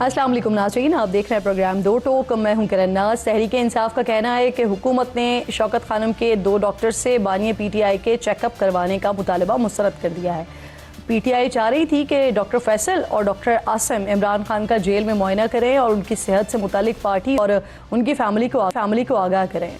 अस्सलाम वालेकुम नाज़रीन, आप देख रहे हैं प्रोग्राम दो टोक। मैं हूं किरण नाज़। तहरीक इंसाफ का कहना है कि हुकूमत ने शौकत खानम के 2 डॉक्टर से बानी PTI के चेकअप करवाने का मुतालबा मुस्तरद कर दिया है। PTI चाह रही थी कि डॉक्टर फैसल और डॉक्टर आसिम इमरान खान का जेल में मुआयना करें और उनकी सेहत से मुतालिक पार्टी और उनकी फैमिली को आगाह करें।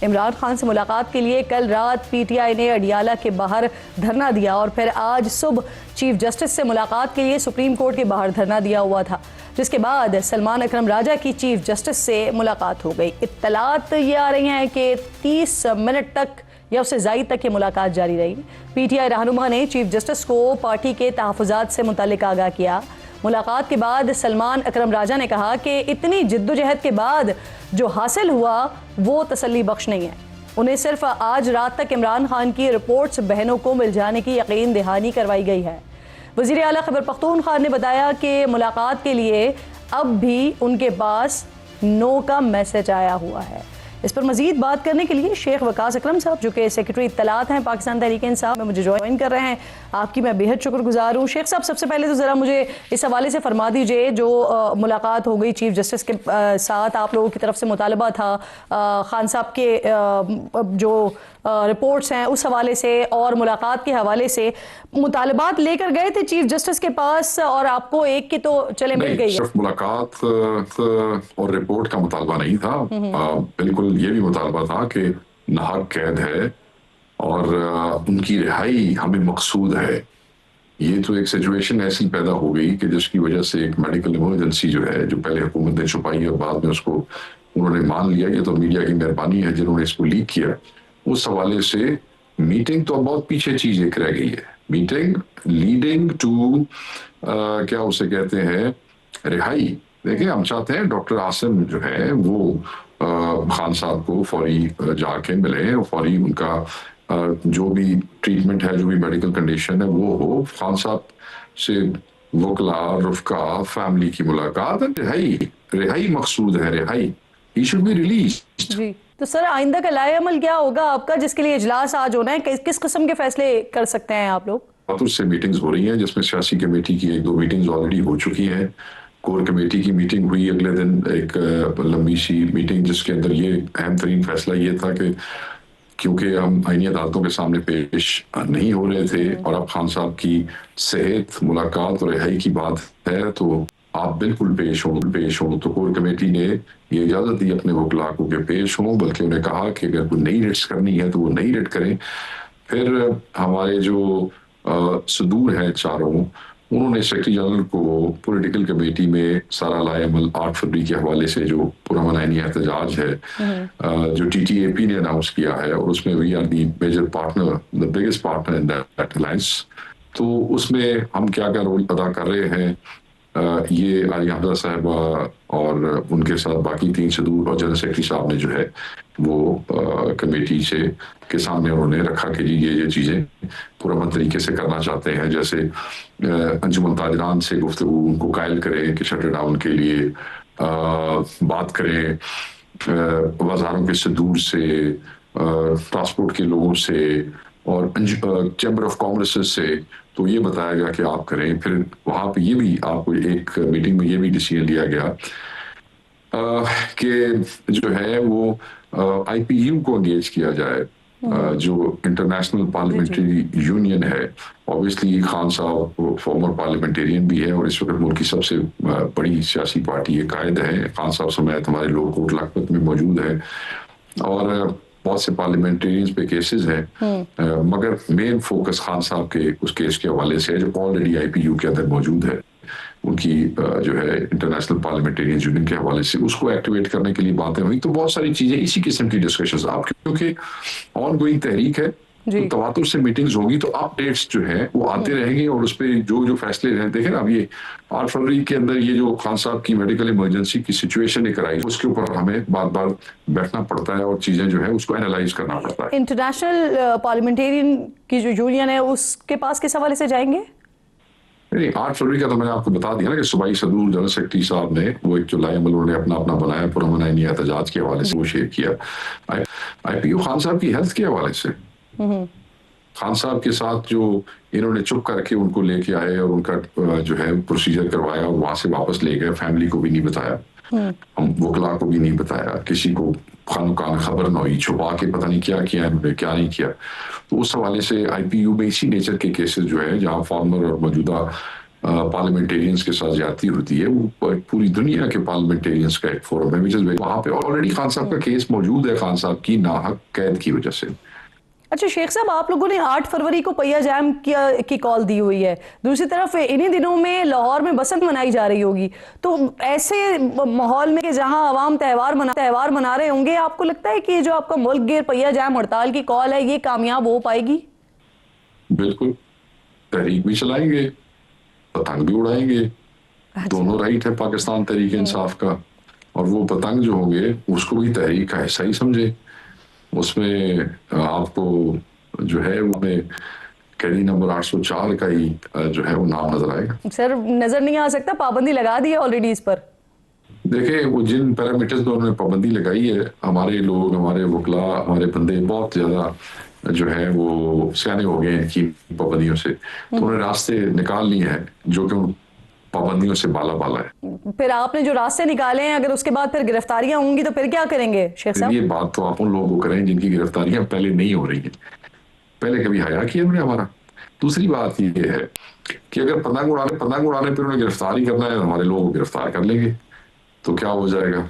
इमरान खान से मुलाकात के लिए कल रात PTI ने अडियाला के बाहर धरना दिया और फिर आज सुबह चीफ जस्टिस से मुलाकात के लिए सुप्रीम कोर्ट के बाहर धरना दिया हुआ था, जिसके बाद सलमान अकरम राजा की चीफ जस्टिस से मुलाकात हो गई। इत्तलात ये आ रही हैं कि 30 मिनट तक या उससे ज़ायद तक ये मुलाकात जारी रही। PTI रहनुमा ने चीफ जस्टिस को पार्टी के तहफ़्फ़ुज़ात से मुतालिक आगाह किया। मुलाकात के बाद सलमान अकरम राजा ने कहा कि इतनी जिद्दोजहद के बाद जो हासिल हुआ वो तसल्ली बख्श नहीं है। उन्हें सिर्फ आज रात तक इमरान खान की रिपोर्ट्स बहनों को मिल जाने की यकीन दहानी करवाई गई है। वज़ीर आला खैबर पख्तूनख्वा ने बताया कि मुलाकात के लिए अब भी उनके पास नो का मैसेज आया हुआ है। इस पर मजीद बात करने के लिए शेख वकास अकरम साहब, जो कि सेक्रेटरी इत्तलात हैं पाकिस्तान तहरीक इंसाफ में, मुझे ज्वाइन कर रहे हैं। आपकी मैं बेहद शुक्रगुजार हूँ। शेख साहब, सबसे पहले तो ज़रा मुझे इस हवाले से फरमा दीजिए, जो मुलाकात हो गई चीफ जस्टिस के साथ, आप लोगों की तरफ से मुतालबा था खान साहब के जो रिपोर्ट्स हैं उस हवाले से और मुलाकात के हवाले से, मुतालबात लेकर गए थे चीफ जस्टिस के पास और आपको एक की तो चले मिल गई है? सिर्फ मुलाकात और रिपोर्ट का मुतालबा नहीं था, बिल्कुल ये भी मुतालबा था कि नाहक कैद है और उनकी रिहाई हमें मकसूद है। ये तो एक सिचुएशन ऐसी पैदा हो गई कि जिसकी वजह से एक मेडिकल इमरजेंसी जो है, जो पहले हुकूमत ने छुपाई और बाद में उसको उन्होंने मान लिया, ये तो मीडिया की मेहरबानी है जिन्होंने इसको लीक किया। उस हवाले से मीटिंग तो बहुत पीछे चीज एक रह गई है। मीटिंग लीडिंग टू क्या उसे कहते हैं, रिहाई। देखिए, हम चाहते हैं डॉक्टर आसिम जो है वो खान साहब को फौरी जाके मिले और फौरी उनका जो भी ट्रीटमेंट है, जो भी मेडिकल कंडीशन है वो हो। खान साहब से वकला, रुफका, फैमिली की मुलाकात, रिहाई मकसूद है, रिहाई। He should be released. जी, तो सर आइंदा का लाए अमल क्या होगा आपका, जिसके लिए इजलास आज होना है? किस किस्म के फैसले कर सकते हैं आप लोग? उससे मीटिंग्स हो रही हैं, जिसमें सियासी कमेटी की 1-2 मीटिंग्स ऑलरेडी हो चुकी हैं। कोर कमेटी की मीटिंग हुई अगले दिन, एक लंबी सी मीटिंग, जिसके अंदर ये अहम तरीन फैसला ये था कि क्योंकि हम आईनी अदालतों के सामने पेश नहीं हो रहे थे और अब खान साहब की सेहत, मुलाकात और रिहाई की बात है, तो आप बिल्कुल पेश हों। तो कोर कमेटी ने ये इजाजत दी अपने वकला को कि पेश हों, बल्कि उन्हें कहा कि अगर कोई नई रिट्स करनी है तो वो नई रिट करें। फिर हमारे जो सदूर हैं चारों, उन्होंने सेक्रेटरी जनरल को पॉलिटिकल कमेटी में सारा लाएअमल 8 फरवरी के हवाले से जो पुरअमन आईनी एहतजाज है, जो TTAP ने अनाउंस किया है, और उसमें we are the major partner, the biggest partner in that alliance. तो उसमें हम क्या क्या रोल अदा कर रहे हैं, ये आलिया हमजा साहबा और उनके साथ बाकी 3 सदूर और जनरल सेक्रेटरी साहब ने जो है वो कमेटी से के सामने उन्होंने रखा कि जी ये चीज़ें पुरअमन तरीके से करना चाहते हैं। जैसे अंजुमन ताजरान से गुफ्तगू उनको कायल करें कि शटर डाउन के लिए बात करें, बाजारों के सदूर से, ट्रांसपोर्ट के लोगों से और चैम्बर ऑफ कॉमर्स से। तो ये बताया गया कि आप करें। फिर वहाँ पे ये भी आपको एक मीटिंग में ये भी डिसीजन लिया गया कि जो है वो IPU को एंगेज किया जाए, जो इंटरनेशनल पार्लियामेंट्री यूनियन है। ऑब्वियसली खान साहब फॉर्मर पार्लियामेंटेरियन भी है और इस वक्त मुल्क की सबसे बड़ी सियासी पार्टी है, कायद है। खान साहब समेत हमारे लोग कोट लखपत में मौजूद है और बहुत से पार्लियामेंटेरियंस पे केसेस हैं, मगर मेन फोकस खान साहब के उस केस के हवाले से है जो ऑलरेडी IPU के अंदर मौजूद है, उनकी जो है इंटरनेशनल पार्लियामेंटेरियन यूनियन के हवाले से, उसको एक्टिवेट करने के लिए बातें हुई। तो बहुत सारी चीजें इसी किस्म की डिस्कशंस आप, क्योंकि ऑन गोइंग तहरीक है, तो तवातुर से मीटिंग्स होगी तो अपडेट्स जो है वो आते रहेंगे और उस पर जो फैसले रहे। देखें अब ये 8 फरवरी के अंदर ये जो खान साहब की मेडिकल इमरजेंसी की सिचुएशन एक आई, उसके ऊपर हमें बार बार बैठना पड़ता है और चीजें जो है उसको एनालाइज करना पड़ता है। इंटरनेशनल पार्लियामेंटेरियन की जो यूनियन है उसके पास किस हवाले से जाएंगे? 8 फरवरी का तो मैंने आपको बता दिया ना कि सूबाई सदूर जनरल सेक्रेटरी साहब ने वो एक जो लाएअमल उन्होंने अपना बनाया पुरअमन आईनी एहतजाज के हवाले से वो शेयर किया। IPU खान साहब की हेल्थ के हवाले से खान साहब के साथ जो इन्होंने चुप करके उनको लेके आए और उनका जो है प्रोसीजर करवाया और वहां से वापस ले गए, फैमिली को भी नहीं बताया, हम वकला को भी नहीं बताया, किसी को खान खबर न हुई, छुपा के पता नहीं क्या किया इन्होंने, क्या नहीं किया। तो उस हवाले से आईपीयू में इसी नेचर के केसेस जो है जहां फॉर्मर और मौजूदा पार्लियामेंटेरियंस के साथ ज्यादती होती है, वो पूरी दुनिया के पार्लियामेंटेरियंस का एक फोरम है, वहां पे ऑलरेडी खान साहब का केस मौजूद है, खान साहब की नाहक कैद की वजह से। अच्छा शेख साहब, आप लोगों ने 8 फरवरी को पहिया जाम की कॉल दी हुई है, दूसरी तरफ इन्हीं दिनों में लाहौर में बसंत मनाई जा रही होगी, तो ऐसे माहौल में कि जहां आवाम त्यौहार मना रहे होंगे, आपको लगता है कि जो आपका मुल्क गिर पहिया जाम हड़ताल की कॉल है ये कामयाब हो पाएगी? बिल्कुल, तहरीक भी चलाएंगे, पतंग भी उड़ाएंगे। अच्छा। दोनों राइट है पाकिस्तान तहरीक इंसाफ का, और वो पतंग जो होंगे उसको भी तहरीक का हिस्सा ही समझे। उसमें आपको जो है वो कैदी नंबर 804 का ही जो है वो नाम नजर आएगा। सर नजर नहीं आ सकता, पाबंदी लगा दी है ऑलरेडी इस पर। देखें, वो जिन पैरामीटर्स पर उन्होंने पाबंदी लगाई है, हमारे लोग, हमारे वकला, हमारे बंदे बहुत ज्यादा जो है वो सियाने हो गए हैं इनकी पाबंदियों से, तो उन्होंने रास्ते निकाल लिए हैं जो कि पाबंदियों से बाला बाला है। फिर आपने जो रास्ते निकाले हैं, अगर उसके बाद फिर गिरफ्तारियां होंगी तो फिर क्या करेंगे शेख साहब? ये बात तो आप उन लोगों को करें जिनकी गिरफ्तारियां पहले नहीं हो रही है। पहले कभी हया किया उन्होंने हमारा? दूसरी बात ये है कि अगर पतंग उड़ाने पर उन्हें गिरफ्तारी करना है, हमारे लोग गिरफ्तार कर लेंगे, तो क्या हो जाएगा?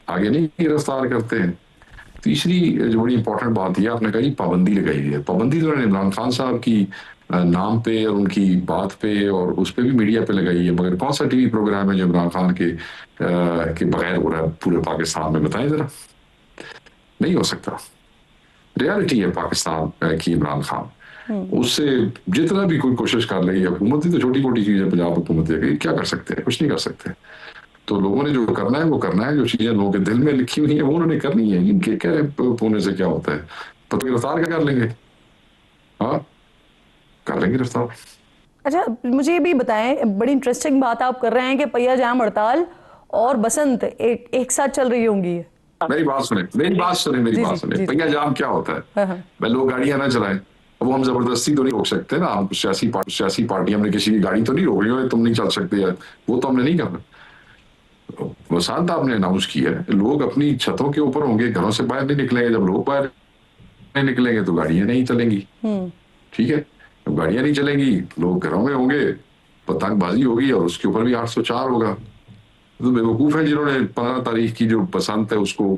आगे नहीं गिरफ्तार करते हैं। तीसरी जो बड़ी इंपॉर्टेंट बात यह आपने कही, पाबंदी लगाई है। पाबंदी तो उन्होंने इमरान खान साहब की नाम पे और उनकी बात पे और उस पे भी मीडिया पे लगाई है, मगर कौन सा टीवी प्रोग्राम है जो इमरान खान के बगैर हो रहा है पूरे पाकिस्तान में? बताएं जरा। नहीं हो सकता। रियलिटी है पाकिस्तान की इमरान खान, उससे जितना भी कोई कोशिश कर रही है हुकूमत, ही तो छोटी मोटी चीज है पंजाब हुकूमत है, क्या कर सकते हैं? कुछ नहीं कर सकते। तो लोगों ने जो करना है वो करना है, जो चीजें लोगों के दिल में लिखी हुई है वो उन्होंने करनी है। इनके क्या होने से क्या होता है? तो गिरफ्तार क्या कर लेंगे? हाँ, कर लेंगे गिरफ्तार। अच्छा मुझे ये भी बताएं, बड़ी इंटरेस्टिंग बात आप कर रहे हैं कि पहिया जाम हड़ताल और बसंत एक साथ चल रही होंगी। मेरी बात सुने। पहिया जाम क्या होता है? मैं लोग गाड़ियां ना चलाएं, अब वो हम जबरदस्ती तो नहीं रोक सकते ना। हम सियासी पार्टी, हमने किसी की गाड़ी तो नहीं रोक रही, तुम नहीं चल सकते यार, वो तो हमने नहीं करना। वसात आपने अनाउंस किया है, लोग अपनी छतों के ऊपर होंगे, घरों से बाहर नहीं निकलेंगे। जब लोग बाहर नहीं निकलेंगे तो गाड़ियां नहीं चलेंगी। ठीक है, जब गाड़ियां नहीं चलेंगी, लोग घरों में होंगे, पतंगबाजी होगी और उसके ऊपर भी 804 होगा। तो बेवकूफ है जिन्होंने 15 तारीख की जो बसंत है उसको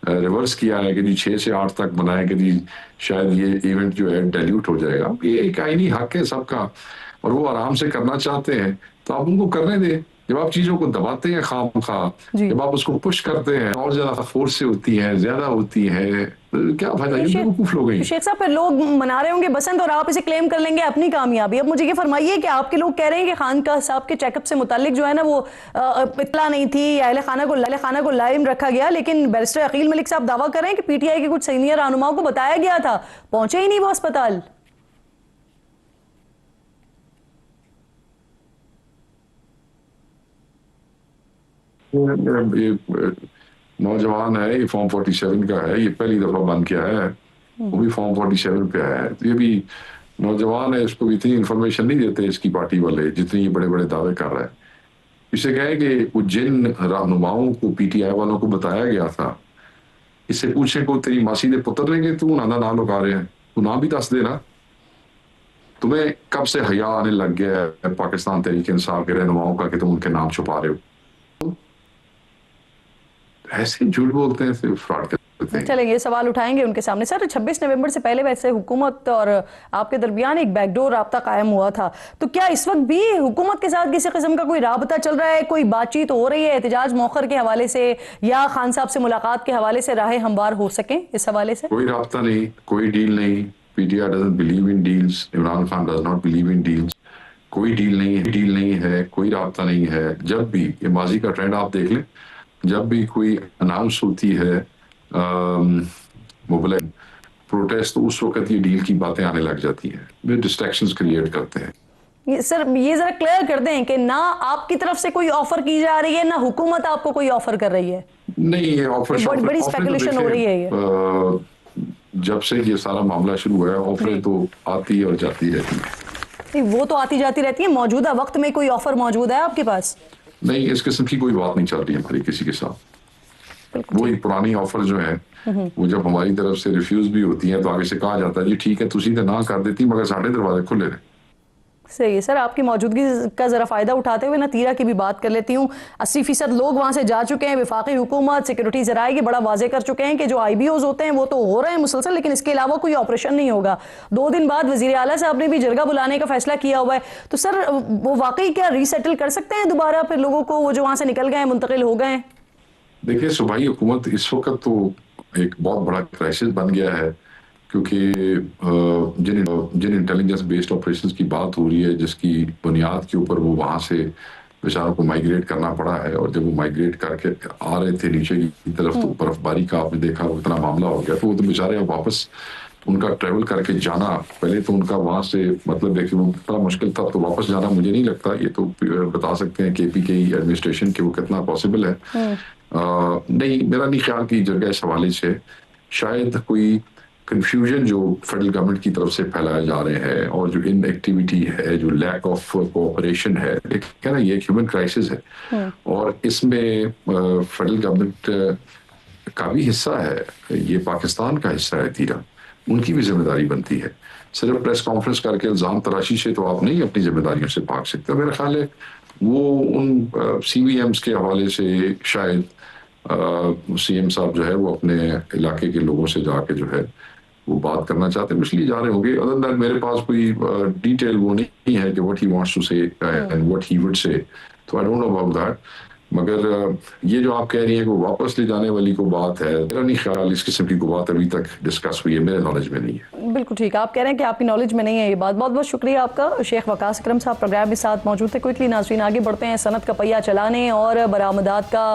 रिवर्स किया है कि जी 6 से 8 तक बनाए कि जी शायद ये इवेंट जो है डाइल्यूट हो जाएगा। ये एक आईनी हक है सबका, और वो आराम से करना चाहते हैं तो आप उनको करने दें। जब आप चीजों को दबाते हैं खामखा, जब आप उसको पुश करते हैं और ज्यादा फोर्स से होती है, ज्यादा होती है, तो क्या फायदा? ये बेवकूफ लोग हैं। शेख साहब, फिर लोग मना रहे होंगे बसंत और आप इसे क्लेम कर लेंगे अपनी कामयाबी। अब मुझे ये फरमाइए कि आपके लोग कह रहे हैं कि खान का साहब के चेकअप से मुतालिक जो है ना वो इत्तला नहीं थी, अहले खाना को लाइम रखा गया, लेकिन बैरिस्टर अकील मलिक साहब दावा कर रहे हैं कि पीटीआई के कुछ सीनियर रहनुमाओं को बताया गया था, पहुंचे ही नहीं वो अस्पताल। ये नौजवान है, ये फॉर्म 47 का है, ये पहली दफा बंद किया है, वो भी फॉर्म 47 पे आया है। ये भी नौजवान है, इसको इतनी इंफॉर्मेशन नहीं देते इसकी पार्टी वाले जितनी ये बड़े बड़े दावे कर रहा है। इसे कहे कि जिन रहनुमाओं को पीटीआई वालों को बताया गया था, इससे पूछे को तेरी मासी दे पुत्र रहेंगे, तू नाना ना लुका रहे हैं, तू नाम भी दस देना। तुम्हें कब से हया आने लग गया है पाकिस्तान तहरीक इंसाफ के रहनुमाओं का कि तुम उनके नाम छुपा रहे हो? ऐसे झूठ बोलते हैं, सिर्फ फ्रॉड करते हैं। चलेंगे, सवाल उठाएंगे उनके सामने। सर 26 नवंबर से पहले वैसे हुकूमत और आपके दरमियान एक बैकडोर राब्ता कायम हुआ था, तो क्या इस वक्त भी हुकूमत के साथ किसी किस्म का कोई राब्ता चल रहा है, कोई बातचीत हो रही है एहतजाज मौखर के हवाले से या खान साहब से मुलाकात के हवाले से राहें हमवार हो सकें इस हवाले से? कोई राब्ता नहीं, कोई डील नहीं। PTI doesn't believe in deals, Imran Khan does not believe in deals. कोई डील नहीं है, कोई राब्ता नहीं है। जब भी ये माजी का ट्रेंड आप देख लें, जब भी कोई अनाउंस होती है मोबाइल प्रोटेस्ट, तो उस वक्त ये डील की बातें आने लग जाती हैं, वे डिस्ट्रैक्शंस क्रिएट करते हैं। सर ये जरा क्लियर कर दें कि ना आपकी तरफ से कोई ऑफर की जा रही है, ना हुकूमत आपको कोई ऑफर कर रही है। नहीं, ये ऑफर बड़ी स्पेकुलेशन हो रही है ये। जब से ये सारा मामला शुरू हुआ है ऑफरें तो आती और जाती रहती है। नहीं, वो तो आती जाती रहती है, मौजूदा वक्त में कोई ऑफर मौजूद है आपके पास? नहीं, इस किस्म की कोई बात नहीं चल रही है हमारी किसी के साथ। वही पुरानी ऑफर जो है वो जब हमारी तरफ से रिफ्यूज भी होती है तो आगे से कहा जाता है जी ठीक है तुसी तो ना कर देती मगर साढ़े दरवाजे खुले रहे। सही है सर, आपकी मौजूदगी का जरा फायदा उठाते हुए ना तीरा की भी बात कर लेती हूँ। 80% लोग वहां से जा चुके हैं। विफाकी हुकूमत सिक्योरिटी जराए के बड़ा वाजे कर चुके हैं कि जो IBOs होते हैं वो तो हो रहे हैं मुसलसल, लेकिन इसके अलावा कोई ऑपरेशन नहीं होगा। 2 दिन बाद वजीर आला साहब ने भी जरगा बुलाने का फैसला किया हुआ है। तो सर वो वाकई क्या रीसेटल कर सकते हैं दोबारा फिर लोगों को, वो जो वहां से निकल गए मुंतकिल हो गए? देखिए सूबाई हुकूमत इस वक्त तो एक बहुत बड़ा क्राइसिस बन गया है क्योंकि जिन इंटेलिजेंस बेस्ड ऑपरेशंस की बात हो रही है जिसकी बुनियाद के ऊपर वो वहां से बेचारों को माइग्रेट करना पड़ा है, और जब वो माइग्रेट करके आ रहे थे नीचे की तरफ तो बर्फबारी का आपने देखा वो इतना मामला हो गया तो वो तो बेचारे अब वापस उनका ट्रेवल करके जाना, पहले तो उनका वहां से मतलब है कि वो कितना मुश्किल था, तो वापस जाना मुझे नहीं लगता, ये तो बता सकते हैं KP के एडमिनिस्ट्रेशन के वो कितना पॉसिबल है। नहीं, मेरा नहीं ख्याल कि जगह इस हवाले से शायद कोई कंफ्यूजन जो फेडरल गवर्नमेंट की तरफ से फैलाए जा रहे हैं और जो इनएक्टिविटी है, जो लैक ऑफ कोऑपरेशन है, क्या ना ये ह्यूमन क्राइसिस है और इसमें फेडरल गवर्नमेंट का भी हिस्सा है, ये पाकिस्तान का हिस्सा है तीरा, उनकी भी जिम्मेदारी बनती है। सिर्फ प्रेस कॉन्फ्रेंस करके इल्जाम तराशी से तो आप नहीं अपनी जिम्मेदारियों से भाग सकते। मेरा ख्याल है वो उन CVMs के हवाले से शायद CM साहब जो है वो अपने इलाके के लोगों से जाके जो है वो बात करना चाहते हैं, इसलिए जा रहे होंगे। अदर दैट मेरे पास कोई डिटेल वो नहीं है कि what he wants to say and what he would say, तो I don't know about that. मगर ये जो आप कह रही हैं कि वापस ले जाने वाली को बात है, मेरा नहीं ख्याल इस किस्म की कोई बात अभी तक डिस्कस हुई है, मेरे नॉलेज में नहीं है। बिल्कुल ठीक है, आप कह रहे हैं कि आपकी नॉलेज में नहीं है ये बात। बहुत बहुत शुक्रिया आपका। शेख वकास अकरम साहब प्रोग्राम के साथ मौजूद थे। क्विकली नाज़रीन आगे बढ़ते हैं। सनत का पहिया चलाने और बरामदात का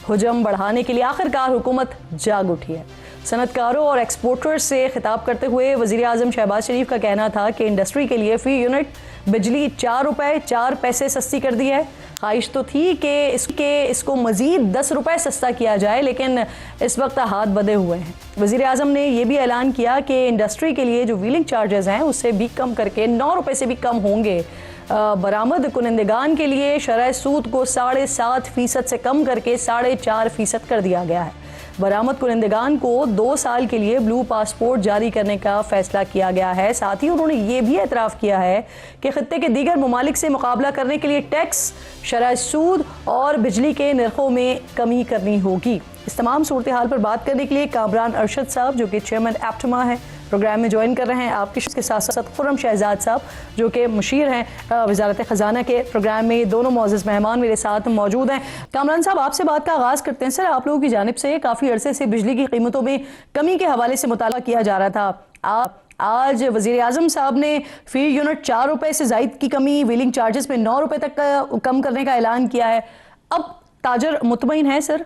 हुजम बढ़ाने के लिए आखिरकार हुकूमत जाग उठी है। सनतकारों और एक्सपोर्टर्स से खिताब करते हुए वज़ीर आज़म शहबाज शरीफ का कहना था कि इंडस्ट्री के लिए फ़ी यूनिट बिजली 4 रुपये 4 पैसे सस्ती कर दी है। ख्वाहिश तो थी कि इसको मज़ीद 10 रुपये सस्ता किया जाए, लेकिन इस वक्त हाथ बंधे हुए हैं। वज़ीर आज़म ने यह भी ऐलान किया कि इंडस्ट्री के लिए जो व्हीलिंग चार्जेस हैं उससे भी कम करके 9 रुपये से भी कम होंगे। बरामद कुनंदगान के लिए शरह सूद को 7.5% से कम करके 4.5% कर दिया गया है। बरामद कुनंदगान को 2 साल के लिए ब्लू पासपोर्ट जारी करने का फैसला किया गया है। साथ ही उन्होंने ये भी एतराफ़ किया है कि खत्ते के दीगर ममालिक से मुकाबला करने के लिए टैक्स, शरह सूद और बिजली के नरखों में कमी करनी होगी। इस तमाम सूरत हाल पर बात करने के लिए कामरान अरशद साहब जो कि चेयरमैन एप्टमा है प्रोग्राम में ज्वाइन कर रहे हैं। आपके साथ साथ खुर्रम शहजाद साहब जो कि मुशीर हैं वजारत ख़जाना के प्रोग्राम में। ये दोनों मौजूद मेहमान मेरे साथ मौजूद हैं। कामरान साहब आपसे बात का आगाज़ करते हैं। सर, आप लोगों की जानिब से काफ़ी अरसे से बिजली की कीमतों में कमी के हवाले से मुताला किया जा रहा था। आज वज़ीर आज़म साहब ने फ़ी यूनिट 4 रुपये से ज़ायद की कमी, व्हीलिंग चार्जेस में 9 रुपये तक कम करने का ऐलान किया है। अब ताजर मुतमईन है सर?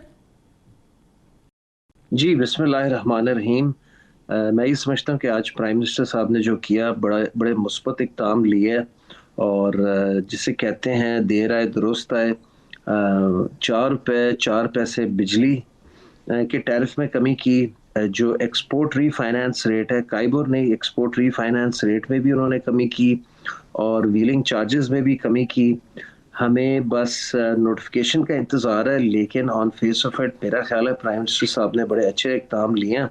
जी, बिस्मिल्लाहिर्रहमानिर्रहीम। मैं ये समझता हूँ कि आज प्राइम मिनिस्टर साहब ने जो किया बड़े मुस्बत इक़दाम लिए और जिसे कहते हैं देर आए दुरुस्त आए। 4 रुपये 4 पैसे बिजली के टैरिफ में कमी की। जो एक्सपोर्ट रीफाइनेंस रेट है, काइबोर ने एक्सपोर्ट रीफाइनेंस रेट में भी उन्होंने कमी की और व्हीलिंग चार्जेस में भी कमी की। हमें बस नोटिफिकेशन का इंतज़ार है, लेकिन ऑन फेस ऑफ इट मेरा ख्याल है प्राइम मिनिस्टर साहब ने बड़े अच्छे इक़दाम लिए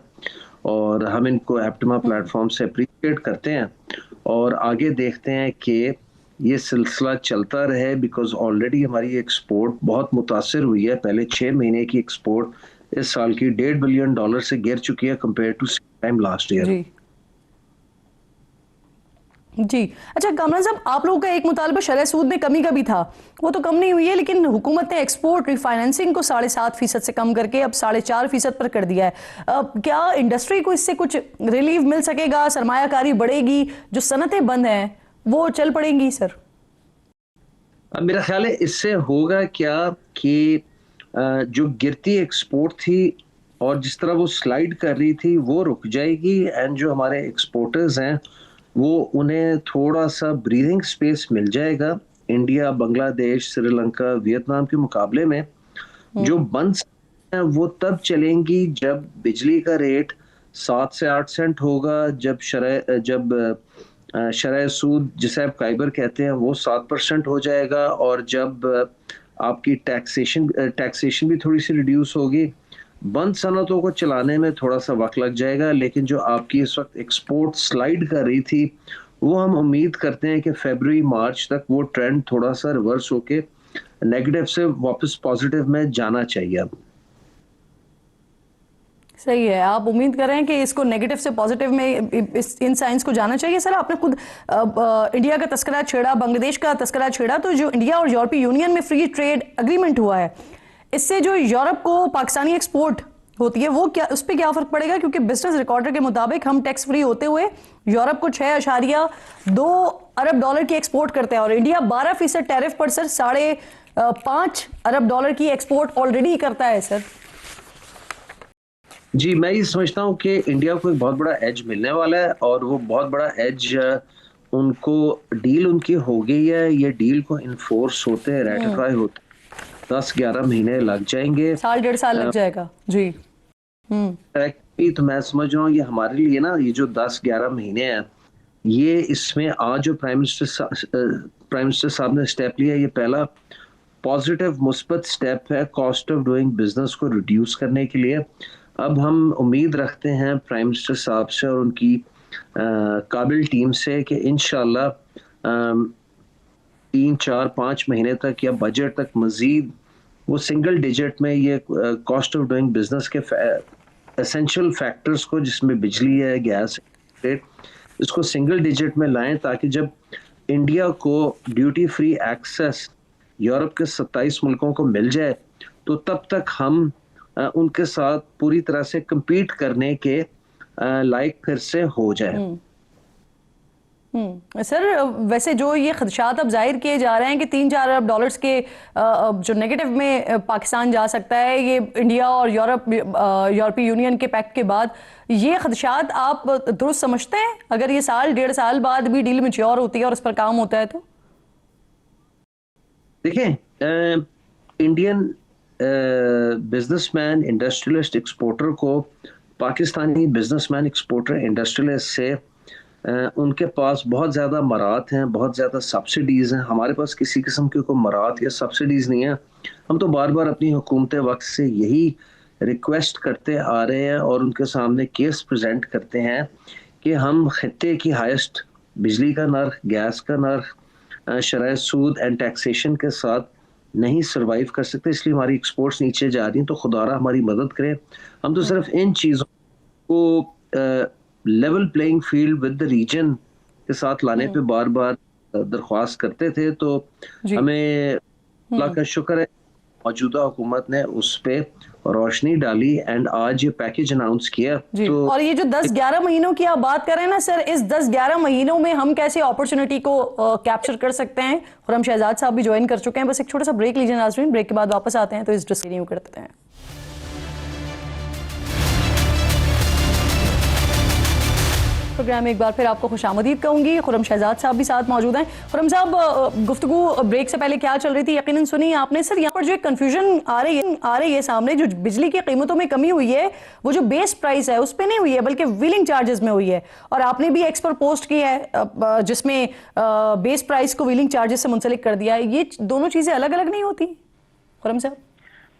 और हम इनको एप्टमा प्लेटफॉर्म से अप्रिशिएट करते हैं और आगे देखते हैं कि ये सिलसिला चलता रहे, बिकॉज ऑलरेडी हमारी एक्सपोर्ट बहुत मुतासर हुई है। पहले 6 महीने की एक्सपोर्ट इस साल की $1.5 बिलियन से गिर चुकी है compare to time last year. जी, अच्छा कामरान साहब, आप लोगों का एक मुतालबा शरह सूद में कमी का भी था, वो तो कम नहीं हुई है, लेकिन हुकूमत ने एक्सपोर्ट रिफाइनेंसिंग को 7.5% से कम करके अब 4.5% पर कर दिया है। क्या इंडस्ट्री को इससे कुछ रिलीफ मिल सकेगा? सरमायाकारी बढ़ेगी? जो सनतें बंद हैं वो चल पड़ेंगी सर? मेरा ख्याल है इससे होगा क्या कि जो गिरती एक्सपोर्ट थी और जिस तरह वो स्लाइड कर रही थी वो रुक जाएगी एंड जो हमारे एक्सपोर्टर्स हैं वो उन्हें थोड़ा सा ब्रीदिंग स्पेस मिल जाएगा। इंडिया, बांग्लादेश, श्रीलंका, वियतनाम के मुकाबले में जो बंद हैं वो तब चलेंगी जब बिजली का रेट 7 से 8 सेंट होगा जब शरह सूद जिसे आप काइबर कहते हैं वो 7% हो जाएगा, और जब आपकी टैक्सेशन भी थोड़ी सी रिड्यूस होगी। बंद सनतों को चलाने में थोड़ा सा वक्त लग जाएगा, लेकिन जो आपकी इस वक्त एक्सपोर्ट स्लाइड कर रही थी वो हम उम्मीद करते हैं कि फरवरी मार्च तक वो ट्रेंड थोड़ा सा रिवर्स होके नेगेटिव से वापस पॉजिटिव में जाना चाहिए। अब सही है, आप उम्मीद कर रहे हैं कि इसको नेगेटिव से पॉजिटिव में इन साइंस को जाना चाहिए। सर आपने खुद इंडिया का तस्करा छेड़ा, बांग्लादेश का तस्करा छेड़ा, तो जो इंडिया और यूरोपीय यूनियन में फ्री ट्रेड एग्रीमेंट हुआ है, इससे जो यूरोप को पाकिस्तानी एक्सपोर्ट होती है वो क्या, उस पर क्या फर्क पड़ेगा? क्योंकि बिजनेस रिकॉर्डर के मुताबिक हम टैक्स फ्री होते हुए यूरोप को 6.2 अरब डॉलर की एक्सपोर्ट करते हैं और इंडिया 12% टैरिफ पर सर 5.5 अरब डॉलर की एक्सपोर्ट ऑलरेडी करता है। सर जी, मैं ये समझता हूँ कि इंडिया को एक बहुत बड़ा एज मिलने वाला है, और वो बहुत बड़ा एज उनको डील उनकी हो गई है। ये डील को इन्फोर्स होते हैं, रेटिफाई होते 10-11 महीने लग जाएंगे, 1.5 साल लग जाएगा जी। तो मैं समझ रहा हूँ ये हमारे लिए ना, ये जो 10-11 महीने हैं, ये इसमें आज जो प्राइम मिनिस्टर साहब ने स्टेप लिया, ये पहला पॉजिटिव मुस्बत स्टेप है कॉस्ट ऑफ डूइंग बिजनेस को रिड्यूस करने के लिए। अब हम उम्मीद रखते हैं प्राइम मिनिस्टर साहब से और उनकी काबिल टीम से कि इंशाल्लाह 3-4-5 महीने तक या बजट तक मजीद वो सिंगल डिजिट में ये कॉस्ट ऑफ डूइंग बिजनेस के एसेंशियल फैक्टर्स को, जिसमें बिजली है, गैस है, इसको सिंगल डिजिट में लाएं, ताकि जब इंडिया को ड्यूटी फ्री एक्सेस यूरोप के 27 मुल्कों को मिल जाए तो तब तक हम उनके साथ पूरी तरह से compete करने के लायक फिर से हो जाए। सर वैसे जो ये खदशात अब जाहिर किए जा रहे हैं कि 3-4 अरब डॉलर्स के जो नेगेटिव में पाकिस्तान जा सकता है, ये इंडिया और यूरोपीय यूनियन के पैक्ट के बाद, ये खदशात आप दुरुस्त समझते हैं? अगर ये 1.5 साल बाद भी डील मैच्योर होती है और उस पर काम होता है तो? देखें, इंडियन बिजनेसमैन, इंडस्ट्रियलिस्ट, एक्सपोर्टर को पाकिस्तानी बिजनेसमैन, एक्सपोर्टर, इंडस्ट्रियलिस्ट से उनके पास बहुत ज़्यादा मरात हैं, बहुत ज़्यादा सब्सिडीज़ हैं। हमारे पास किसी किस्म की कोई मरात या सब्सिडीज़ नहीं है। हम तो बार बार अपनी हुकूमत वक्त से यही रिक्वेस्ट करते आ रहे हैं और उनके सामने केस प्रेजेंट करते हैं कि हम खित्ते की हाईएस्ट बिजली का नर्ख, गैस का नर्ख, शरह सूद एंड टैक्सेशन के साथ नहीं सरवाइव कर सकते, इसलिए हमारी एक्सपोर्ट्स नीचे जा रही हैं। तो खुदारा हमारी मदद करें। हम तो सिर्फ इन चीज़ों को level playing field with the region के साथ लाने पे बार बार दरख्वास्त करते थे। तो हमें अल्लाह का शुक्र है मौजूदा हुकूमत ने उस पे रोशनी डाली एंड आज ये पैकेज अनाउंस किया। तो और ये जो 10-11 महीनों की आप बात कर रहे हैं ना सर, इस 10-11 महीनों में हम कैसे अपॉर्चुनिटी को कैप्चर कर सकते हैं? खुर्रम शहजाद साहब भी ज्वाइन कर चुके हैं। बस एक छोटा सा ब्रेक लीजिए नाज़रीन, ब्रेक के बाद वापस आते हैं तो इस डिस्कशन करते हैं। प्रोग्राम में एक बार फिर आपको खुशामदीद कहूंगी। खुर्रम शहजाद साहब भी साथ मौजूद हैं। खुर्रम साहब, गुफ्तगू ब्रेक से पहले क्या चल रही थी यकीनन सुनी आपने। सर यहाँ पर जो एक कंफ्यूजन आ रही है सामने, जो बिजली की कीमतों में कमी हुई है वो जो बेस प्राइस है उस पर नहीं हुई है बल्कि व्हीलिंग चार्जेस में हुई है। और आपने भी एक्स पर पोस्ट की है जिसमें बेस प्राइस को व्हीलिंग चार्जेस से मुंसलिक कर दिया है। ये दोनों चीजें अलग अलग नहीं होती खुर्रम साहब?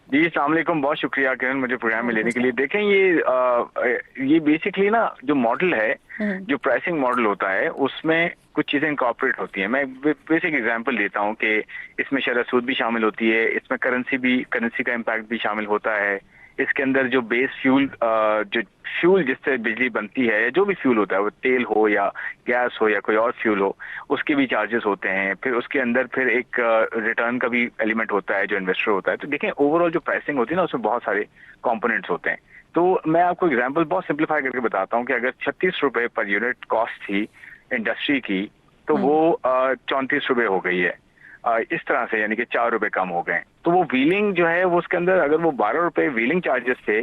जी अस्सलाम वालेकुम, बहुत शुक्रिया किरण मुझे प्रोग्राम में लेने के लिए। देखें ये बेसिकली ना जो मॉडल है, जो प्राइसिंग मॉडल होता है, उसमें कुछ चीजें इनकॉर्पोरेट होती हैं। मैं बेसिक एग्जांपल देता हूँ कि इसमें शरह सूद भी शामिल होती है, इसमें करेंसी का इम्पैक्ट भी शामिल होता है, इसके अंदर जो बेस फ्यूल जिससे बिजली बनती है, जो भी फ्यूल होता है, वो तेल हो या गैस हो या कोई और फ्यूल हो, उसके भी चार्जेस होते हैं। फिर उसके अंदर फिर एक रिटर्न का भी एलिमेंट होता है जो इन्वेस्टर होता है। तो देखें ओवरऑल जो प्राइसिंग होती है ना, उसमें बहुत सारे कंपोनेंट्स होते हैं। तो मैं आपको एग्जांपल बहुत सिंप्लीफाई करके बताता हूँ कि अगर 36 रुपए पर यूनिट कॉस्ट थी इंडस्ट्री की, तो वो 34 रुपए हो गई है इस तरह से, यानी कि 4 रुपए कम हो गए। तो वो व्हीलिंग जो है वो उसके अंदर अगर वो 12 रुपए व्हीलिंग चार्जेस थे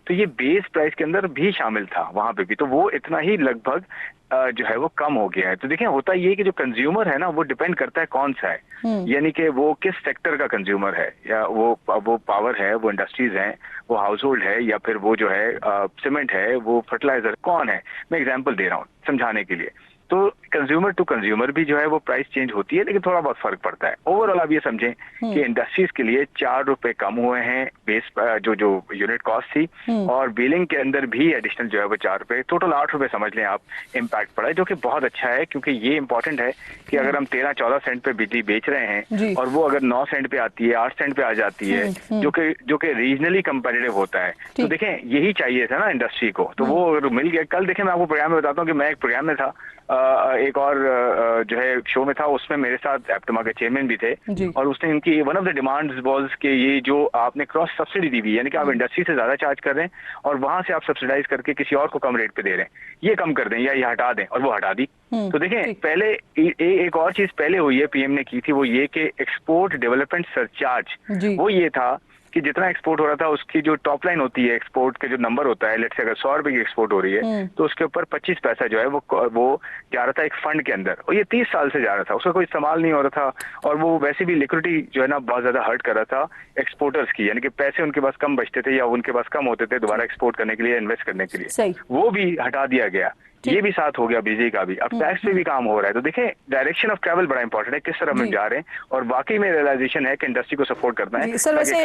तो ये बेस प्राइस के अंदर भी शामिल था वहां पे भी, तो वो इतना ही लगभग जो है वो कम हो गया है। तो देखिए होता ये कि जो कंज्यूमर है ना वो डिपेंड करता है कौन सा है, यानी कि वो किस सेक्टर का कंज्यूमर है, या वो पावर है, वो इंडस्ट्रीज हैं, वो हाउस होल्ड है, या फिर वो जो है सीमेंट है, वो फर्टिलाइजर, कौन है। मैं एग्जांपल दे रहा हूँ समझाने के लिए। तो कंज्यूमर टू कंज्यूमर भी जो है वो प्राइस चेंज होती है, लेकिन थोड़ा बहुत फर्क पड़ता है। ओवरऑल आप ये समझें कि इंडस्ट्रीज के लिए 4 रुपए कम हुए हैं बेस जो यूनिट कॉस्ट थी, और बिलिंग के अंदर भी एडिशनल जो है वो 4 रुपए, टोटल 8 रुपए समझ लें आप इम्पैक्ट पड़ा है, जो कि बहुत अच्छा है। क्योंकि ये इंपॉर्टेंट है कि अगर हम 13-14 सेंट पे बिजली बेच रहे हैं और वो अगर 9 सेंट पे आती है, 8 सेंट पे आ जाती है, जो कि रीजनली कंपेटिटिव होता है, तो देखें यही चाहिए था ना इंडस्ट्री को, तो वो अगर मिल गया। कल देखें मैं आपको प्रोग्राम में बताता हूँ कि मैं एक प्रोग्राम में था, एक और जो है शो में था, उसमें मेरे साथ एप्टमा के चेयरमैन भी थे, और उसने इनकी one of the demands was कि ये जो आपने क्रॉस सब्सिडी दी हुई है, यानी कि आप इंडस्ट्री से ज्यादा चार्ज कर रहे हैं और वहां से आप सब्सिडाइज करके किसी और को कम रेट पे दे रहे हैं, ये कम कर दें या ये हटा दें, और वो हटा दी। तो देखें पहले एक और चीज पहले हुई है, पीएम ने की थी, वो ये कि एक्सपोर्ट डेवलपमेंट सरचार्ज, वो ये था कि जितना एक्सपोर्ट हो रहा था उसकी जो टॉप लाइन होती है, एक्सपोर्ट का जो नंबर होता है, लेट्स से अगर 100 रुपए की एक्सपोर्ट हो रही है तो उसके ऊपर 25 पैसा जो है वो जा रहा था एक फंड के अंदर, और ये 30 साल से जा रहा था, उसका कोई इस्तेमाल नहीं हो रहा था, और वो वैसे भी लिक्विडिटी जो है ना बहुत ज्यादा हर्ट कर रहा था एक्सपोर्टर्स की, यानी कि पैसे उनके पास कम बचते थे या उनके पास कम होते थे दोबारा एक्सपोर्ट करने के लिए, इन्वेस्ट करने के लिए, वो भी हटा दिया गया। ये भी साथ हो गया बिजली का भी, अब टैक्स पे भी काम हो रहा है। तो देखें डायरेक्शन ऑफ ट्रैवल बड़ा इंपॉर्टेंट है, किस तरफ हम जा रहे हैं, और वाकई में रियलाइजेशन है कि इंडस्ट्री को सपोर्ट करना है। सर वैसे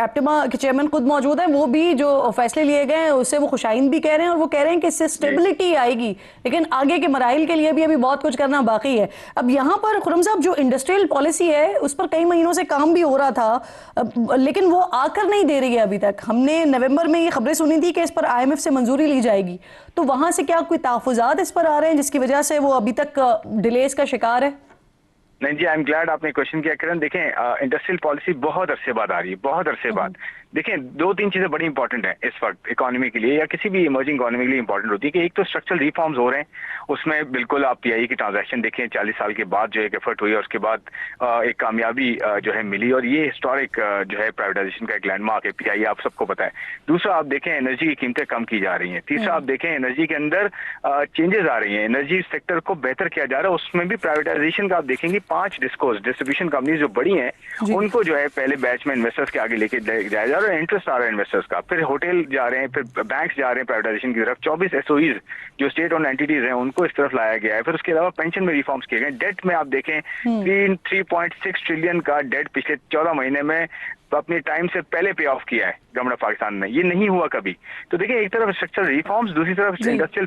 एप्टिमा के चेयरमैन खुद मौजूद हैं, वो भी जो फैसले लिए गए हैं उससे वो खुशाइन भी कह रहे हैं, और वो कह रहे हैं कि इससे स्टेबिलिटी आएगी, लेकिन आगे के मराइल के लिए भी अभी बहुत कुछ करना बाकी है। अब यहाँ पर खुर्रम साहब जो इंडस्ट्रियल पॉलिसी है उस पर कई महीनों से काम भी हो रहा था, लेकिन वो आकर नहीं दे रही है अभी तक। हमने नवंबर में ये खबरें सुनी थी कि इस पर IMF से मंजूरी ली जाएगी, तो वहां से क्या कोई तहफ़्फ़ुज़ात इस पर आ रहे हैं जिसकी वजह से वो अभी तक डिलेज का शिकार है? नहीं जी, आई एम ग्लैड आपने क्वेश्चन किया किरण। देखें इंडस्ट्रियल पॉलिसी बहुत अरसे बाद आ रही है, बहुत अरसे बाद। देखें 2-3 चीजें बड़ी इंपॉर्टेंट है इस वक्त इकोनॉमी के लिए, या किसी भी इमर्जिंग इकोनॉमी के लिए इंपॉर्टेंट होती है कि एक तो स्ट्रक्चरल रिफॉर्म्स हो रहे हैं, उसमें बिल्कुल आप PIE की ट्रांजैक्शन देखें, 40 साल के बाद जो एक एफर्ट हुई और उसके बाद एक कामयाबी जो है मिली, और ये हिस्टोरिक जो है प्राइवेटाइजेशन का एक लैंडमार्क है PIE, आप सबको पता है। दूसरा आप देखें एनर्जी की कीमतें कम की जा रही हैं। तीसरा आप देखें एनर्जी के अंदर चेंजेस आ रही हैं, एनर्जी सेक्टर को बेहतर किया जा रहा है, उसमें भी प्राइवेटाइजेशन का आप देखेंगे 5 डिस्ट्रीब्यूशन कंपनीज जो बड़ी हैं उनको जो है पहले बैच में इन्वेस्टर्स के आगे लेके जाया जा रहा है, इंटरेस्ट आ रहा है इन्वेस्टर्स का, फिर होटल जा रहे हैं, फिर बैंक्स जा रहे हैं प्राइवेटाइजेशन की तरफ, 24 SOEs जो स्टेट ओन एंटिटीज हैं उनको इस तरफ लाया गया है, फिर उसके अलावा पेंशन में रिफॉर्म्स किए गए। डेट में आप देखें 3.6 ट्रिलियन का डेट पिछले 14 महीने में अपने टाइम से पहले पे ऑफ किया है गवर्नमेंट ऑफ पाकिस्तान ने, ये नहीं हुआ कभी। तो देखिए एक तरफ स्ट्रक्चरल रिफॉर्म्स, दूसरी तरफ इंडस्ट्रियल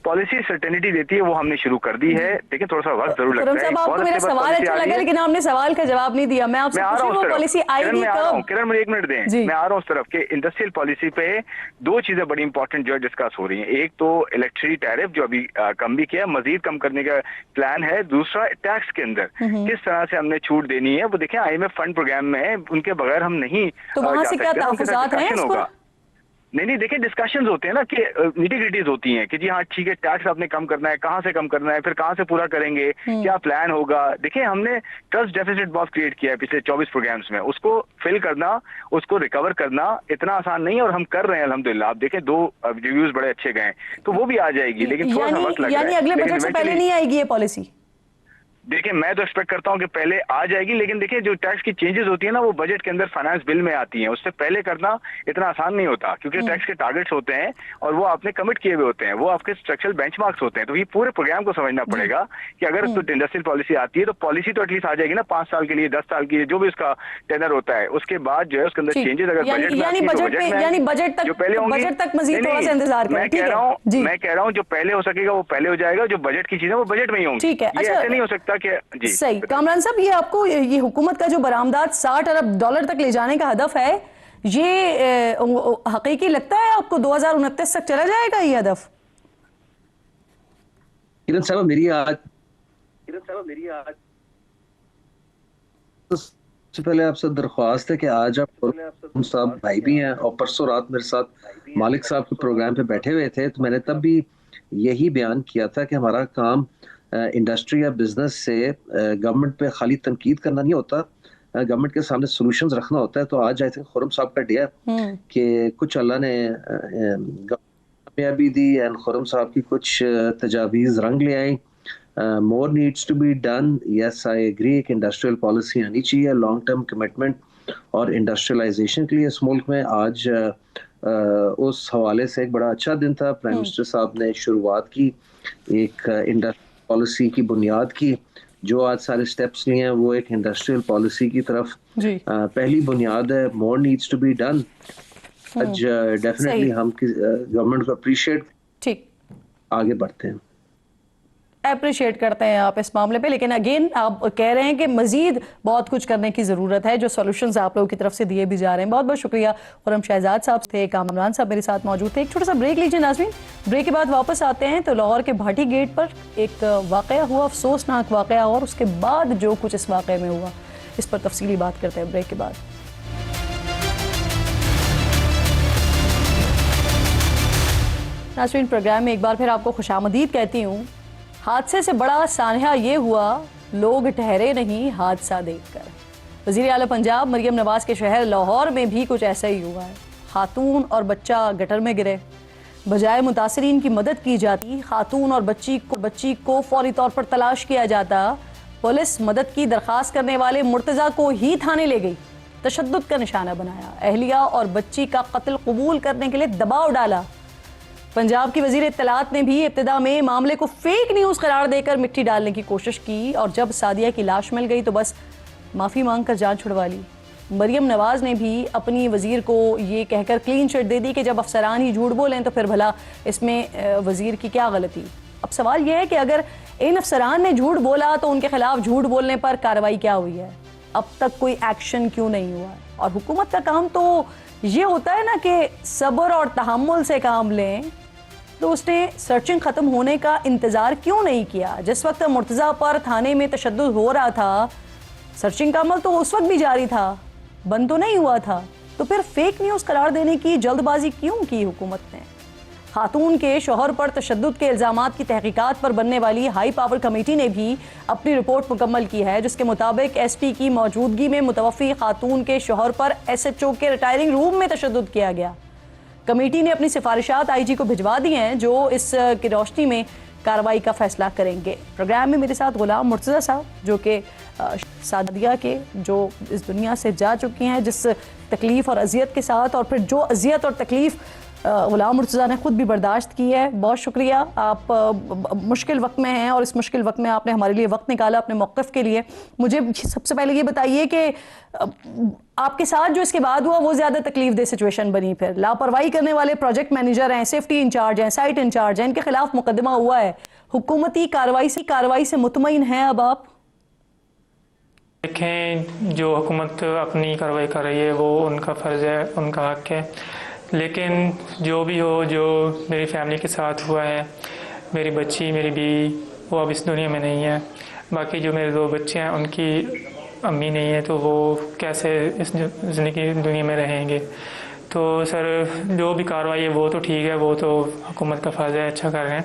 पॉलिसी सर्टेनिटी देती है, वो हमने शुरू कर दी है। देखिए थोड़ा सा वक्त जरूर लगता है। आपको मेरा सवाल अच्छा लगा, लेकिन आपने सवाल का जवाब नहीं दिया। मैं आपसे पूछ रही हूं वो पॉलिसी आएगी कब? किरण मुझे 1 मिनट दें, मैं आ रहा हूं उस तरफ के इंडस्ट्रियल पॉलिसी पे 2 चीजें बड़ी इंपॉर्टेंट जो है डिस्कस हो रही हैं। एक तो इलेक्ट्रिसिटी टैरिफ जो अभी कम भी किया, मजीद कम करने का प्लान है। दूसरा टैक्स के अंदर किस तरह से हमने छूट देनी है, वो देखें IMF फंड प्रोग्राम में उनके बगैर हम नहीं तो वहां से क्या तहफ़्फ़ुज़ात हैं इस पर? नहीं देखिए डिस्कशंस होते हैं ना कि निटी-ग्रिटीज होती हैं कि जी हाँ ठीक है टैक्स आपने कम करना है, कहाँ से कम करना है, फिर कहाँ से पूरा करेंगे, क्या प्लान होगा। देखिए हमने ट्रस्ट डेफिसिट बहुत क्रिएट किया है पिछले 24 प्रोग्राम्स में, उसको फिल करना, उसको रिकवर करना इतना आसान नहीं है, और हम कर रहे हैं अल्हम्दुलिल्लाह। आप देखें 2 रिव्यूज बड़े अच्छे गए, तो वो भी आ जाएगी, लेकिन थोड़ा सा वक्त लगेगा। यानी अगले बजट से पहले नहीं आएगी ये पॉलिसी? देखिए मैं तो एक्सपेक्ट करता हूं कि पहले आ जाएगी, लेकिन देखिए जो टैक्स की चेंजेस होती है ना वो बजट के अंदर फाइनेंस बिल में आती हैं, उससे पहले करना इतना आसान नहीं होता, क्योंकि टैक्स के टारगेट्स होते हैं और वो आपने कमिट किए हुए होते हैं, वो आपके स्ट्रक्चरल बेंचमार्क्स होते हैं। तो ये पूरे प्रोग्राम को समझना पड़ेगा कि अगर तो इंडस्ट्रियल पॉलिसी आती है तो पॉलिसी तो एटलीस्ट आ जाएगी ना 5 साल के लिए, 10 साल के लिए, जो भी उसका टेनर होता है। उसके बाद जो है उसके अंदर चेंजेस अगर बजट तक जो पहले होंगे, बजट तक मजीद थोड़ा सा इंतजार करें। मैं कह रहा हूं जो पहले हो सकेगा वो पहले हो जाएगा, जो बजट की चीजें वो बजट में ही होंगी। ठीक है, ये ऐसे नहीं हो सकता कि जी सही। कामरान साहब ये आपको ये हुकूमत का जो बरामदात $60 अरब तक ले जाने का हदफ है, ये हकीकी लगता है आपको? 2029 तक चला जाएगा ये हदफ? किरण साहब मेरी आज सबसे पहले आपसे दरख्वास्त है कि आज आप हम साहब भाई भी हैं और परसों रात मेरे साथ मालिक साहब के प्रोग्राम पे बैठे हुए थे, तो मैंने तब भी यही बयान किया था कि हमारा काम इंडस्ट्री या बिजनेस से गवर्नमेंट पे खाली तनकीद करना नहीं होता, गवर्नमेंट के सामने सॉल्यूशंस रखना होता है, तो आज आई थिंक खुर्रम साहब का डे है कि कुछ अल्लाह ने कामयाबी दी एंड खुर्रम साहब की कुछ तजावीज़ रंग ले आई। More needs to be done, yes I agree, एक इंडस्ट्रियल पॉलिसी आनी चाहिए, लॉन्ग टर्म कमिटमेंट और इंडस्ट्रियलाइजेशन के लिए इस मुल्क में। आज उस हवाले से एक बड़ा अच्छा दिन था, प्राइम मिनिस्टर साहब ने शुरुआत की एक इंडस्ट्रियल पॉलिसी की बुनियाद की। जो आज सारे स्टेप्स लिए हैं वो एक इंडस्ट्रियल पॉलिसी की तरफ पहली बुनियाद है। More needs to be done. आज डेफिनेटली हम गवर्नमेंट को अप्रिशिएट ठीक आगे बढ़ते हैं, अप्रिशिएट करते हैं आप इस मामले पे, लेकिन अगेन आप कह रहे हैं कि मजीद बहुत कुछ करने की ज़रूरत है, जो सॉल्यूशंस आप लोगों की तरफ से दिए भी जा रहे हैं। बहुत बहुत शुक्रिया। खुर्रम शहजाद साहब थे, कामरान साहब मेरे साथ मौजूद थे। एक छोटा सा ब्रेक लीजिए नाज़रीन, ब्रेक के बाद वापस आते हैं। तो लाहौर के भाटी गेट पर एक वाक़या हुआ, अफसोसनाक वाक़या, और उसके बाद जो कुछ इस वाक़े में हुआ इस पर तफसीली बात करते हैं ब्रेक के बाद। नाज़रीन, प्रोग्राम में एक बार फिर आपको खुशामदीद कहती हूँ। हादसे से बड़ा सानहा ये हुआ, लोग ठहरे नहीं हादसा देखकर। वज़ीर आला पंजाब मरियम नवाज़ के शहर लाहौर में भी कुछ ऐसा ही हुआ है। खातून और बच्चा गटर में गिरे, बजाय मुतासरीन की मदद की जाती, खातून और बच्ची को फौरी तौर पर तलाश किया जाता। पुलिस मदद की दरख्वास्त करने वाले मुर्तज़ा को ही थाने ले गई, तशद्दुद का निशाना बनाया, अहलिया और बच्ची का कत्ल कबूल करने के लिए दबाव डाला। पंजाब की वज़ीर इत्तलात ने भी इब्तिदा में मामले को फेक न्यूज़ करार देकर मिट्टी डालने की कोशिश की, और जब सादिया की लाश मिल गई तो बस माफ़ी मांग कर जान छुड़वा ली। मरियम नवाज़ ने भी अपनी वज़ीर को ये कहकर क्लीन चिट दे दी कि जब अफसरान ही झूठ बोलें तो फिर भला इसमें वज़ीर की क्या गलती। अब सवाल यह है कि अगर इन अफसरान ने झूठ बोला तो उनके खिलाफ झूठ बोलने पर कार्रवाई क्या हुई है, अब तक कोई एक्शन क्यों नहीं हुआ। और हुकूमत का काम तो ये होता है ना कि सब्र और तहम्मुल से काम लें, तो उसने सर्चिंग ख़त्म होने का इंतज़ार क्यों नहीं किया। जिस वक्त मुर्तज़ा पर थाने में तशद्दुद हो रहा था, सर्चिंग का अमल तो उस वक्त भी जारी था, बंद तो नहीं हुआ था, तो फिर फेक न्यूज़ करार देने की जल्दबाजी क्यों की हुकूमत ने। खातून के शौहर पर तशद्दुद के इल्ज़ामात की तहकीकात पर बनने वाली हाई पावर कमेटी ने भी अपनी रिपोर्ट मुकम्मल की है, जिसके मुताबिक एसपी की मौजूदगी में मुतवफ़ी खातून के शौहर पर एसएचओ के रिटायरिंग रूम में तशद्दुद किया गया। कमेटी ने अपनी सिफारिशात आईजी को भिजवा दी हैं, जो इस की रोशनी में कार्रवाई का फैसला करेंगे। प्रोग्राम में मेरे साथ गुलाम मुर्तज़ा साहब, जो कि सादिया के जो इस दुनिया से जा चुकी हैं, जिस तकलीफ़ और अजियत के साथ, और फिर जो अजियत और तकलीफ़ गुलाम मुर्तज़ा ने ख़ुद भी बर्दाश्त की है। बहुत शुक्रिया, आप मुश्किल वक्त में हैं और इस मुश्किल वक्त में आपने हमारे लिए वक्त निकाला अपने मौक़िफ़ के लिए। मुझे सबसे पहले ये बताइए कि आपके साथ जो इसके बाद हुआ वो ज़्यादा तकलीफ दह सिचुएशन बनी। फिर लापरवाही करने वाले प्रोजेक्ट मैनेजर हैं, सेफ्टी इंचार्ज हैं, साइट इंचार्ज हैं, इनके खिलाफ मुकदमा हुआ है। हुकूमती कार्रवाई से मुतमईन हैं अब आप? देखें, जो हुकूमत अपनी कार्रवाई कर रही है वो उनका फ़र्ज़ है, उनका हक़ है, लेकिन जो भी हो, जो मेरी फैमिली के साथ हुआ है, मेरी बच्ची, मेरी बीवी, वो अब इस दुनिया में नहीं है। बाकी जो मेरे 2 बच्चे हैं उनकी अम्मी नहीं है, तो वो कैसे इस ज़िंदगी दुनिया में रहेंगे। तो सर, जो भी कार्रवाई है वो तो ठीक है, वो तो हुकूमत का फ़र्ज़ है, अच्छा कर रहे हैं।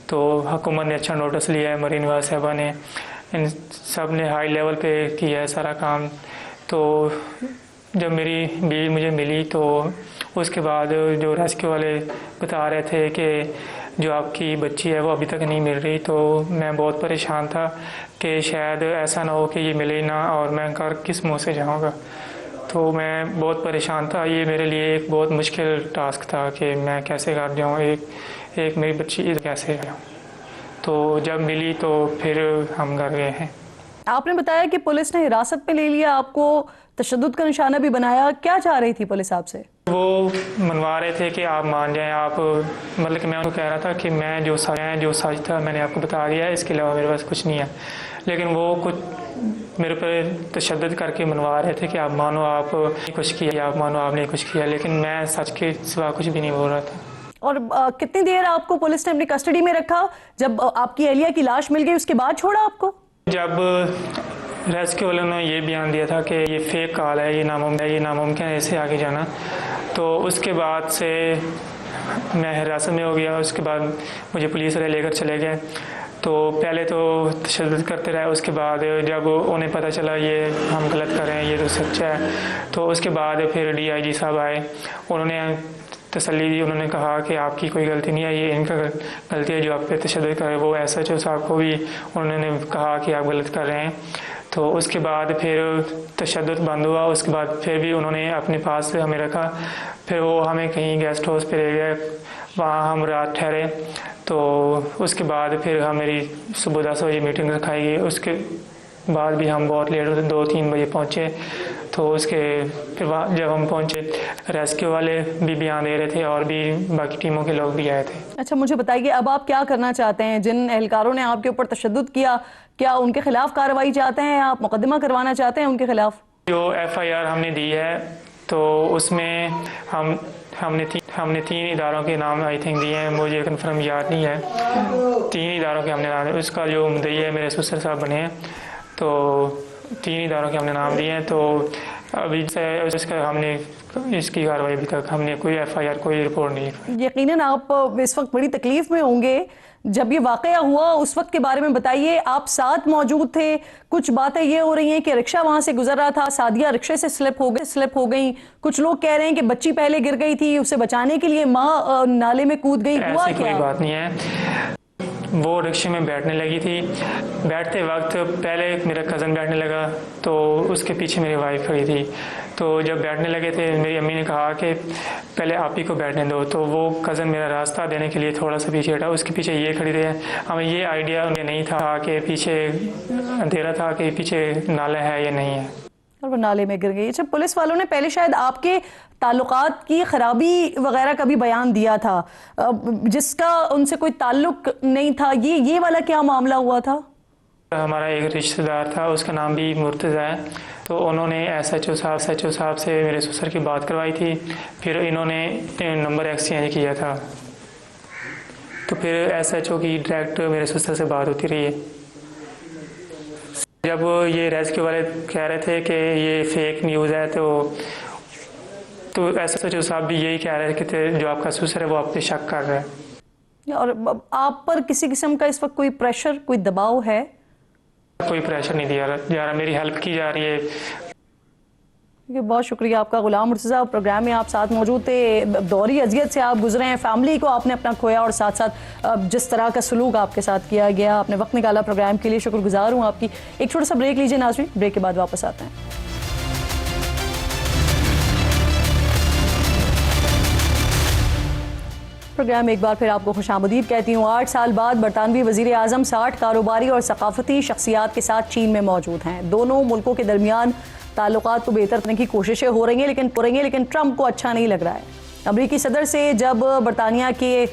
तो हुकूमत ने अच्छा नोटिस लिया है, मरीम नवाज़ साहबा ने, इन सब ने हाई लेवल पे किया है सारा काम। तो जब मेरी बीवी मुझे मिली तो उसके बाद जो रेस्क्यू वाले बता रहे थे कि जो आपकी बच्ची है वो अभी तक नहीं मिल रही, तो मैं बहुत परेशान था कि शायद ऐसा ना हो कि ये मिले ना, और मैं घर किस मुंह से जाऊंगा। तो मैं बहुत परेशान था। ये मेरे लिए एक बहुत मुश्किल टास्क था कि मैं कैसे घर जाऊँ, एक मेरी बच्ची कैसे जाऊँ। तो जब मिली तो फिर हम घर गए हैं। आपने बताया कि पुलिस ने हिरासत पे ले लिया, आपको तशद्दुद का निशाना भी बनाया। क्या चाह रही थी पुलिस आपसे? वो मनवा रहे थे कि आप मान जाएं। आप मतलब कि मैं उनको कह रहा था कि मैं जो सच था मैंने आपको बता दिया है, इसके अलावा मेरे पास कुछ नहीं है। लेकिन वो कुछ मेरे पर तशद्दुद करके मनवा रहे थे कि आप मानो आप कुछ किया, आप मानो आपने कुछ किया, लेकिन मैं सच के सिवा कुछ भी नहीं बोल रहा था। और कितनी देर आपको पुलिस ने अपनी कस्टडी में रखा? जब आपकी अहलिया की लाश मिल गई उसके बाद छोड़ा आपको? जब रेस्क्यू वालों ने ये बयान दिया था कि ये फेक कॉल है, ये नामुमकिन है इससे आगे जाना, तो उसके बाद से मैं हिरासत में हो गया। उसके बाद मुझे पुलिस वाले लेकर चले गए। तो पहले तो तशद्दुद करते रहे, उसके बाद जब उन्हें पता चला ये हम गलत कर रहे हैं, ये तो सच्चा है, तो उसके बाद फिर DIG साहब आए, उन्होंने तसल्ली दी, उन्होंने कहा कि आपकी कोई गलती नहीं है, ये इनका गलती है जो आप पे तशद्दुद कर रहे हैं। वो SHO साहब को भी उन्होंने कहा कि आप गलत कर रहे हैं। तो उसके बाद फिर तशद्दुद बंद हुआ, उसके बाद फिर भी उन्होंने अपने पास से हमें रखा, फिर वो हमें कहीं गेस्ट हाउस पे ले गए, वहाँ हम रात ठहरे। तो उसके बाद फिर मेरी सुबह 10 बजे मीटिंग रखाई गई, उसके बाद भी हम बहुत लेट होते, 2-3 बजे पहुँचे। तो उसके फिर जब हम पहुँचे, रेस्क्यू वाले भी बयान दे रहे थे और भी बाकी टीमों के लोग भी आए थे। अच्छा, मुझे बताइए अब आप क्या करना चाहते हैं? जिन एहलकारों ने आपके ऊपर तशद्दुद किया, क्या उनके खिलाफ कार्रवाई चाहते हैं, आप मुकदमा करवाना चाहते हैं उनके खिलाफ? जो FIR हमने दी है तो उसमें हमने 3 इदारों के नाम आई थिंक दिए हैं, मुझे कंफर्म याद नहीं है, 3 इदारों के हमने नाम, उसका जो मुद्दई है मेरे ससुर साहब बने हैं, तो 3 इदारों के हमने नाम दिए हैं। तो अभी से इसका हमने इसकी कार्रवाई अभी तक हमने कोई FIR कोई रिपोर्ट नहीं की। यकीनन आप इस वक्त बड़ी तकलीफ में होंगे। जब ये वाकया हुआ उस वक्त के बारे में बताइए, आप साथ मौजूद थे। कुछ बातें ये हो रही हैं कि रिक्शा वहां से गुजर रहा था, सादिया रिक्शे से स्लिप हो गई। कुछ लोग कह रहे हैं कि बच्ची पहले गिर गई थी, उसे बचाने के लिए माँ नाले में कूद गई। हुआ क्या? कोई बात नहीं है, वो रिक्शे में बैठने लगी थी, बैठते वक्त पहले मेरा कज़न बैठने लगा, तो उसके पीछे मेरी वाइफ खड़ी थी। तो जब बैठने लगे थे, मेरी अम्मी ने कहा कि पहले आप ही को बैठने दो, तो वो कज़न मेरा रास्ता देने के लिए थोड़ा सा पीछे हटा, उसके पीछे ये खड़ी थे। हमें ये आइडिया उन्हें नहीं था कि पीछे अंधेरा था कि पीछे नाला है या नहीं है, और वो नाले में गिर गई। अच्छा, पुलिस वालों ने पहले शायद आपके ताल्लुकात की खराबी वगैरह का भी बयान दिया था, जिसका उनसे कोई ताल्लुक नहीं था। ये वाला क्या मामला हुआ था? हमारा एक रिश्तेदार था, उसका नाम भी मुर्तज़ा है, तो उन्होंने SHO साहब से मेरे ससुर की बात करवाई थी, फिर इन्होंने नंबर एक्सचेंज किया था, तो फिर SHO की डायरेक्ट मेरे ससुर से बात होती रही है। जब ये रेस्क्यू वाले कह रहे थे कि ये फेक न्यूज़ है, तो SHO साहब भी यही कह रहे थे जो आपका ससुर है वो आप पे शक कर रहा है। और आप पर किसी किस्म का इस वक्त कोई प्रेशर, कोई दबाव है? कोई प्रेशर नहीं दिया जा रहा, मेरी हेल्प की जा रही है। बहुत शुक्रिया आपका। गुलाम मुर्तज़ा, प्रोग्राम में आप साथ मौजूद थे, दौरी अजियत से आप गुजरे हैं, फैमिली को आपने अपना खोया और साथ साथ जिस तरह का सलूक आपके साथ किया गया, आपने वक्त निकाला प्रोग्राम के लिए, शुक्रगुजार हूँ आपकी। एक छोटा सा ब्रेक लीजिए नाज़रीन, ब्रेक के बाद वापस आते हैं। प्रोग्राम में एक बार फिर आपको खुशामदीद कहती हूँ। 8 साल बाद बरतानवी वज़ीर आज़म 60 कारोबारी और सकाफती शख्सियात के साथ चीन में मौजूद हैं। दोनों मुल्कों के दरमियान ताल्लुकात को बेहतर करने की कोशिशें हो रही हैं, लेकिन ट्रंप को अच्छा नहीं लग रहा है। अमरीकी सदर से जब बरतानिया के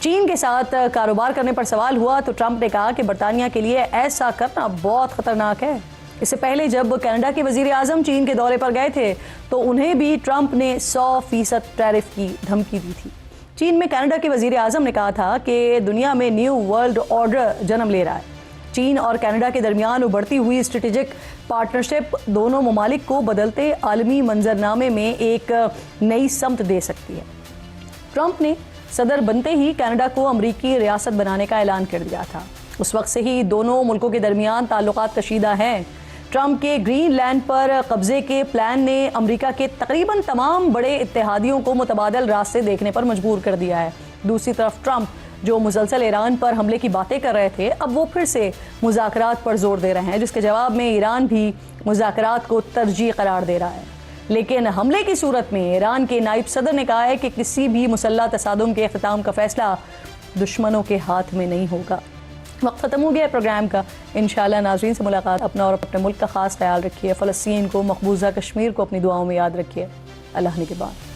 चीन के साथ कारोबार करने पर सवाल हुआ तो ट्रंप ने कहा कि बरतानिया के लिए ऐसा करना बहुत ख़तरनाक है। इससे पहले जब कनाडा के वज़ीर आज़म चीन के दौरे पर गए थे तो उन्हें भी ट्रंप ने 100% टैरिफ की धमकी दी थी। चीन में कनाडा के वज़ीर आज़म ने कहा था कि दुनिया में न्यू वर्ल्ड ऑर्डर जन्म ले रहा है। चीन और कनाडा के दरमियान उभरती हुई स्ट्रेटेजिक पार्टनरशिप दोनों ममालिक को बदलते आलमी मंजरनामे में एक नई समत दे सकती है। ट्रंप ने सदर बनते ही कनाडा को अमरीकी रियासत बनाने का ऐलान कर दिया था। उस वक्त से ही दोनों मुल्कों के दरमियान ताल्लुकात कशीदा हैं। ट्रंप के ग्रीनलैंड पर कब्जे के प्लान ने अमेरिका के तकरीबन तमाम बड़े इत्तेहादियों को मुतबादल रास्ते देखने पर मजबूर कर दिया है। दूसरी तरफ ट्रंप जो मुसलसल ईरान पर हमले की बातें कर रहे थे, अब वो फिर से मुज़ाकरात पर जोर दे रहे हैं, जिसके जवाब में ईरान भी मुज़ाकरात को तरजीह करार दे रहा है। लेकिन हमले की सूरत में ईरान के नायब सदर ने कहा है कि किसी भी मुसल्लह तसादुम के इख्तिताम का फैसला दुश्मनों के हाथ में नहीं होगा। वक्त ख़त्म हो गया है प्रोग्राम का। इंशाअल्लाह नाज़रीन से मुलाकात। अपना और अपने मुल्क का ख़ास ख्याल रखिए। फ़लस्तीन को, मकबूजा कश्मीर को अपनी दुआओं में याद रखिए। अल्लाह ने के बाद।